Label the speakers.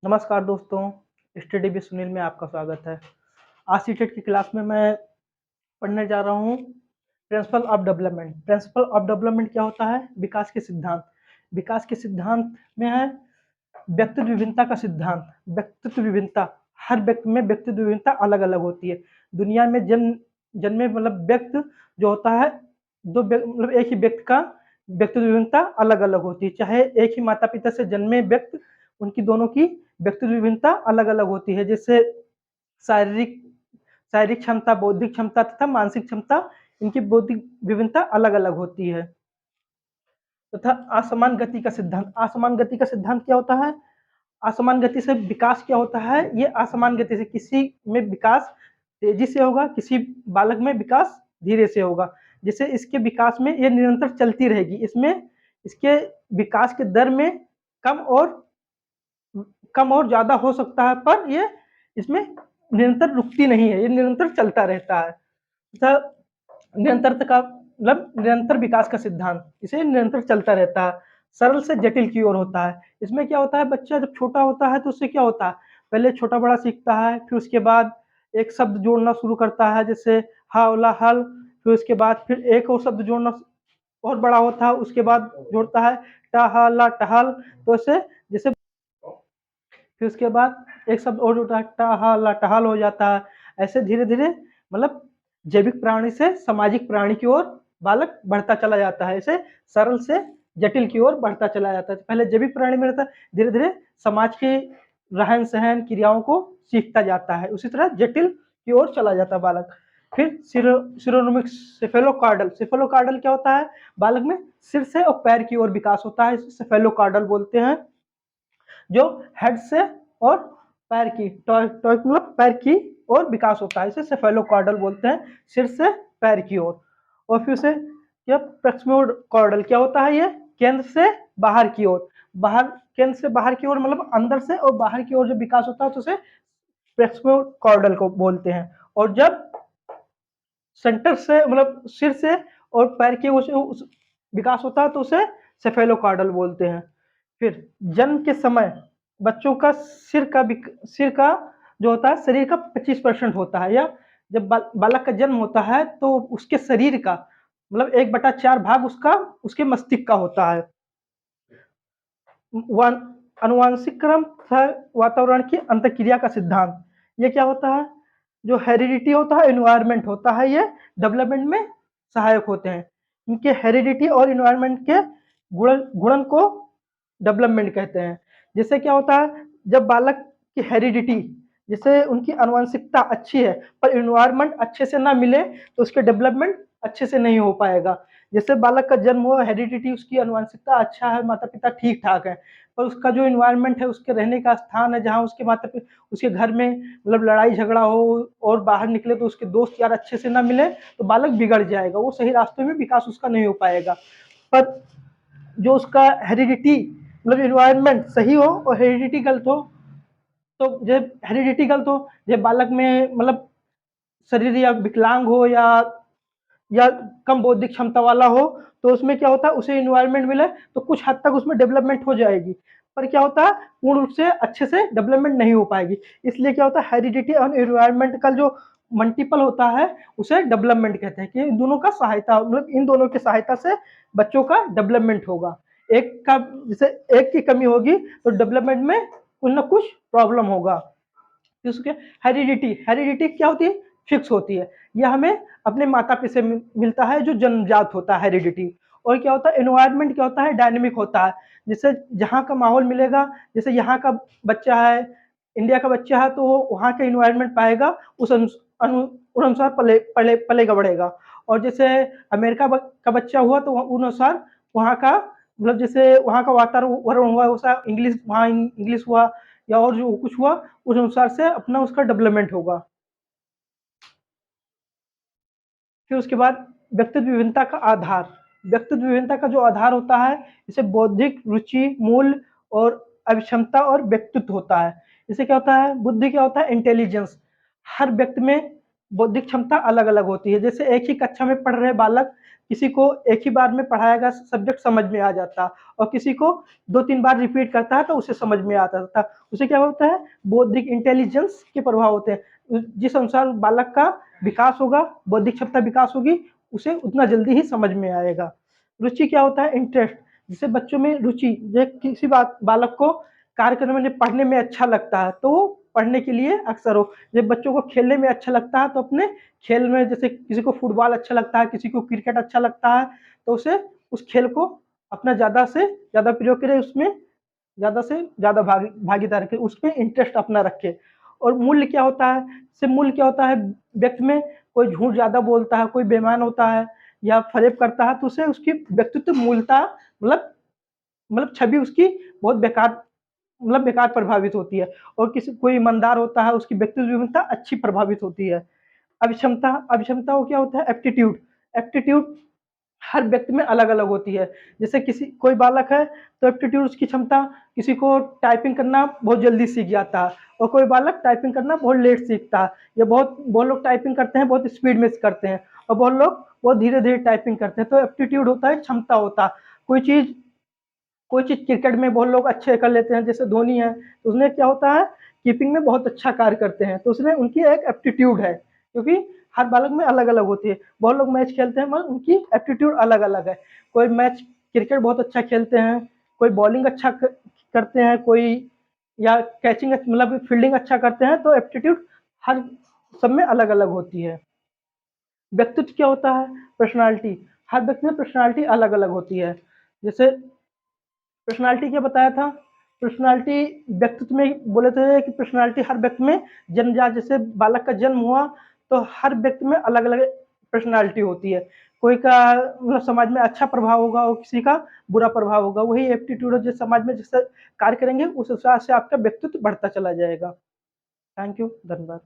Speaker 1: नमस्कार दोस्तों, study with Sunil में आपका स्वागत है। आज सीटेट की क्लास में मैं पढ़ने जा रहा हूँ principle of development. Principle of development क्या होता है? विकास के सिद्धांत। विकास के सिद्धांत में है व्यक्तित्व विभिन्नता का सिद्धांत। व्यक्तित्व विभिन्नता, हर व्यक्ति में व्यक्तित्व विभिन्नता अलग-अलग होती है। दुनिया में जन्मे मतलब व्यक्ति जो होता है, दो मतलब एक ही व्यक्ति का व्यक्तित्व विभिन्नता अलग-अलग होती है। चाहे एक ही माता-पिता से जन्मे व्यक्ति, उनकी दोनों की व्यक्तित्व विभिन्नता अलग-अलग होती है। जैसे शारीरिक शारीरिक क्षमता, बौद्धिक क्षमता तथा मानसिक क्षमता, इनकी बौद्धिक विभिन्नता अलग-अलग होती है। तथा असमान गति का सिद्धांत। असमान गति का सिद्धांत क्या होता है? असमान गति से विकास क्या होता है? ये असमान गति से किसी में विकास तेजी से होगा, किसी बालक में विकास धीरे से होगा। जैसे इसके विकास में ये निरंतर चलती रहेगी। इसमें इसके विकास के दर में कम और कम और ज़्यादा हो सकता है, पर ये इसमें निरंतर रुकती नहीं है, ये निरंतर चलता रहता है। तथा निरंतरता का मतलब निरंतर विकास का सिद्धांत, इसे निरंतर चलता रहता है। सरल से जटिल की ओर होता है। इसमें क्या होता है, बच्चा जब छोटा होता है तो उससे क्या होता है, पहले छोटा-बड़ा सीखता है, फिर उसके बाद एक शब्द जोड़ना शुरू करता है, जैसे हा-ला हल, फिर उसके बाद फिर एक और शब्द जोड़ना और बड़ा होता है, उसके बाद जोड़ता है टा-हा-ला टहल। तो ऐसे जैसे फिर उसके बाद एक शब्द और जुड़ा टहल टहल हो जाता है। ऐसे धीरे-धीरे मतलब जैविक प्राणी से सामाजिक प्राणी की ओर बालक बढ़ता चला जाता है। ऐसे सरल से जटिल की ओर बढ़ता चला जाता है। पहले जैविक प्राणी में रहता है, धीरे-धीरे समाज के रहन-सहन, क्रियाओं को सीखता जाता है। उसी तरह जटिल की ओर चला जाता है बालक। फिर सिरोनोमिक सेफेलोकार्डल। सेफेलोकार्डल क्या होता है? बालक में सिर से और पैर की ओर विकास होता है, इसे सेफेलोकार्डल बोलते हैं। जो हेड से और पैर की मतलब पैर की ओर विकास होता है, इसे सेफेलोकॉर्डल बोलते हैं, सिर से पैर की ओर। और फिर से यह प्रक्सियोकॉर्डल क्या होता है? ये केंद्र से बाहर की ओर, बाहर केंद्र से बाहर की ओर मतलब अंदर से और बाहर की ओर जब विकास होता है तो उसे प्रक्सियोकॉर्डल को बोलते हैं। और जब सेंटर से मतलब सिर से और पैर की ओर से विकास होता है तो उसे सेफेलोकॉर्डल बोलते हैं। फिर जन्म के समय बच्चों का सिर का जो होता है शरीर का 25% होता है, या जब बालक का जन्म होता है तो उसके शरीर का मतलब 1/4 भाग उसका उसके मस्तिष्क का होता है। अनुवांशिक क्रम तथा वातावरण की अंतःक्रिया का सिद्धांत। ये क्या होता है? जो हेरिडिटी होता है, एनवायरनमेंट होता है, ये डेवलपमेंट में सहायक होते हैं। इनके हेरिडिटी और एनवायरनमेंट के गुणन को डेवलपमेंट कहते हैं। जैसे क्या होता है, जब बालक की हेरिडिटी जैसे उनकी आनुवंशिकता अच्छी है पर एनवायरनमेंट अच्छे से ना मिले तो उसके डेवलपमेंट अच्छे से नहीं हो पाएगा। जैसे बालक का जन्म हुआ, हेरिडिटी उसकी आनुवंशिकता अच्छा है, माता-पिता ठीक-ठाक है, पर उसका जो एनवायरनमेंट है, उसके रहने का स्थान है, जहाँ उसके माता-पिता उसके घर में मतलब लड़ाई-झगड़ा हो और बाहर निकले तो उसके दोस्त यार अच्छे से ना मिले, तो बालक बिगड़ जाएगा, वो सही रास्ते में विकास उसका नहीं हो पाएगा। पर जो उसका हेरिडिटी मतलब एनवायरनमेंट सही हो और हेरिडिटी गलत हो, तो जब हेरिडिटी गलत हो, जब बालक में मतलब शरीर या विकलांग हो या कम बौद्धिक क्षमता वाला हो, तो उसमें क्या होता है, उसे एनवायरनमेंट मिले तो कुछ हद तक उसमें डेवलपमेंट हो जाएगी, पर क्या होता है, पूर्ण रूप से अच्छे से डेवलपमेंट नहीं हो पाएगी। इसलिए क्या होता है, हेरिडिटी और एनवायरनमेंट का जो मल्टीपल होता है उसे डेवलपमेंट कहते हैं कि इन दोनों का सहायता मतलब इन दोनों की सहायता से बच्चों का डेवलपमेंट होगा। एक का जैसे एक की कमी होगी तो डेवलपमेंट में कुछ ना कुछ प्रॉब्लम होगा। उसके हेरिडिटी हेरिडिटी क्या होती है? फिक्स होती है। यह हमें अपने माता-पिता से मिलता है, जो जन्मजात होता है हेरिडिटी। और क्या होता है, एनवायरनमेंट क्या होता है, डायनामिक होता है। जैसे जहाँ का माहौल मिलेगा, जैसे यहाँ का बच्चा है, इंडिया का बच्चा है, तो वो वहाँ का एनवायरनमेंट पाएगा, उस अनुसार पलेगा बढ़ेगा। और जैसे अमेरिका का बच्चा हुआ तो उन अनुसार वहाँ का मतलब जैसे वहाँ का वातावरण हुआ, वैसा इंग्लिश वहाँ इंग्लिश हुआ या और जो कुछ हुआ, उस अनुसार से अपना उसका डेवलपमेंट होगा। फिर उसके बाद व्यक्तित्व विभिन्नता का आधार। व्यक्तित्व विभिन्नता का जो आधार होता है, इसे बौद्धिक रुचि, मूल्य और अभिक्षमता और व्यक्तित्व होता है। इससे क्या होता है, बुद्धि क्या होता है, इंटेलिजेंस। हर व्यक्ति में बौद्धिक क्षमता अलग-अलग होती है। जैसे एक ही कक्षा में पढ़ रहे बालक किसी को एक ही बार में पढ़ाया गया सब्जेक्ट समझ में आ जाता और किसी को 2-3 बार रिपीट करता है तो उसे समझ में आता था। उसे क्या होता है, बौद्धिक इंटेलिजेंस के प्रभाव होते हैं। जिस अनुसार बालक का विकास होगा, बौद्धिक क्षमता विकास होगी, उसे उतना जल्दी ही समझ में आएगा। रुचि क्या होता है, इंटरेस्ट, जिससे बच्चों में रुचि, जो किसी बालक को कार्य करने में, पढ़ने में अच्छा लगता है तो वो पढ़ने के लिए अक्सर हो। जब बच्चों को खेलने में अच्छा लगता है तो अपने खेल में, जैसे किसी को फुटबॉल अच्छा लगता है, किसी को क्रिकेट अच्छा लगता है, तो उसे उस खेल को अपना ज़्यादा से ज़्यादा प्रयोग करे, उसमें ज़्यादा से ज़्यादा भागीदार करे, उसमें इंटरेस्ट अपना रखे। और मूल्य क्या होता है, सिर्फ मूल्य क्या होता है, व्यक्ति में कोई झूठ ज़्यादा बोलता है, कोई बेईमान होता है या फरेब करता है तो उसे उसकी व्यक्तित्व मूलता मतलब छवि उसकी बहुत बेकार, मतलब बेकार प्रभावित होती है। और किसी कोई ईमानदार होता है, उसकी व्यक्तित्व अच्छी प्रभावित होती है। अभिक्षमता, अभिक्षमता को क्या होता है, एप्टीट्यूड, एप्टीट्यूड हर व्यक्ति में अलग-अलग होती है। जैसे किसी कोई बालक है तो एप्टीट्यूड उसकी क्षमता, किसी को टाइपिंग करना बहुत जल्दी सीख जाता है और कोई बालक टाइपिंग करना बहुत लेट सीखता है। या बहुत लोग टाइपिंग करते हैं, बहुत स्पीड में करते हैं और बहुत लोग बहुत धीरे-धीरे टाइपिंग करते हैं। तो एप्टीट्यूड होता है, क्षमता होता है। कोई चीज़ क्रिकेट में बहुत लोग अच्छे कर लेते हैं, जैसे धोनी है, तो उसमें क्या होता है, कीपिंग में बहुत अच्छा कार्य करते हैं, तो उसमें उनकी एक एप्टीट्यूड है, क्योंकि हर बालक में अलग-अलग होती है। बहुत लोग मैच खेलते हैं मगर उनकी एप्टीट्यूड अलग-अलग है। कोई मैच क्रिकेट बहुत अच्छा खेलते हैं, कोई बॉलिंग अच्छा करते हैं, कोई या कैचिंग मतलब फील्डिंग अच्छा करते हैं, तो एप्टीट्यूड हर सब में अलग-अलग होती है। व्यक्तित्व क्या होता है, पर्सनैलिटी, हर व्यक्ति में पर्सनैलिटी अलग-अलग होती है। जैसे पर्सनालिटी क्या बताया था? पर्सनालिटी व्यक्तित्व में बोले थे कि पर्सनालिटी हर व्यक्ति में जन्मजात, जैसे बालक का जन्म हुआ तो हर व्यक्ति में अलग-अलग पर्सनालिटी होती है। कोई का मतलब समाज में अच्छा प्रभाव होगा और किसी का बुरा प्रभाव होगा। वही एप्टीट्यूड है, जो समाज में जैसे कार्य करेंगे उस हिसाब से आपका व्यक्तित्व बढ़ता चला जाएगा। थैंक यू, धन्यवाद।